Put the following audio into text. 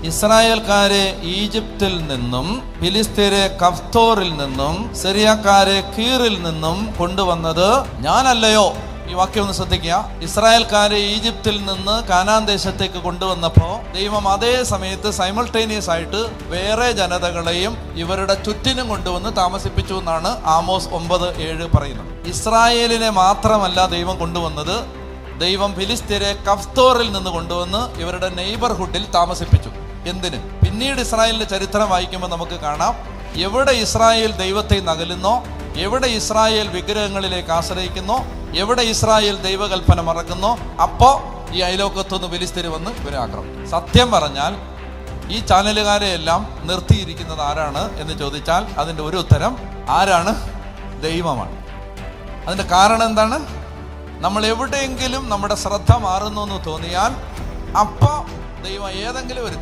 ഇസ്രായേൽക്കാരെ ഈജിപ്തിൽ നിന്നും ഫിലിസ്ത്യരെ കഫ്തോറിൽ നിന്നും സിറിയക്കാരെ കീറിൽ നിന്നും കൊണ്ടുവന്നത് ഞാനല്ലയോ? ഈ വാക്യം ഒന്ന് ശ്രദ്ധിക്കുക. ഇസ്രായേൽക്കാരെ ഈജിപ്തിൽ നിന്ന് കാനാൻ ദേശത്തേക്ക് കൊണ്ടുവന്നപ്പോൾ ദൈവം അതേ സമയത്ത് സൈമൾട്ടേനിയസ് ആയിട്ട് വേറെ ജനതകളെയും ഇവരുടെ ചുറ്റിനും കൊണ്ടുവന്ന് താമസിപ്പിച്ചു എന്നാണ് ആമോസ് 9:7 പറയുന്നത്. ഇസ്രായേലിനെ മാത്രമല്ല ദൈവം കൊണ്ടുവന്നത്, ദൈവം ഫിലിസ്ത്യരെ കഫ്തോറിൽ നിന്ന് കൊണ്ടുവന്ന് ഇവരുടെ നെയ്ബർഹുഡിൽ താമസിപ്പിച്ചു. എന്തിന്? പിന്നീട് ഇസ്രായേലിന്റെ ചരിത്രം വായിക്കുമ്പോൾ നമുക്ക് കാണാം, എവിടെ ഇസ്രായേൽ ദൈവത്തെ നകലുന്നോ, എവിടെ ഇസ്രായേൽ വിഗ്രഹങ്ങളിലേക്ക് ആശ്രയിക്കുന്നോ, എവിടെ ഇസ്രായേൽ ദൈവകൽപ്പന മറക്കുന്നോ, അപ്പോൾ ഈ അയലോക്കത്തുനിന്ന് ഫിലിസ്ത്യര് വന്ന് ഇവരെ ആക്രമിക്കും. സത്യം പറഞ്ഞാൽ ഈ ചാനലുകാരെയെല്ലാം നിർത്തിയിരിക്കുന്നത് ആരാണ് എന്ന് ചോദിച്ചാൽ അതിൻ്റെ ഒരു ഉത്തരം ആരാണ്? ദൈവമാണ്. അതിൻ്റെ കാരണം എന്താണ്? നമ്മൾ എവിടെയെങ്കിലും നമ്മുടെ ശ്രദ്ധ മാറുന്നു എന്ന് തോന്നിയാൽ അപ്പോൾ ദൈവം ഏതെങ്കിലും ഒരു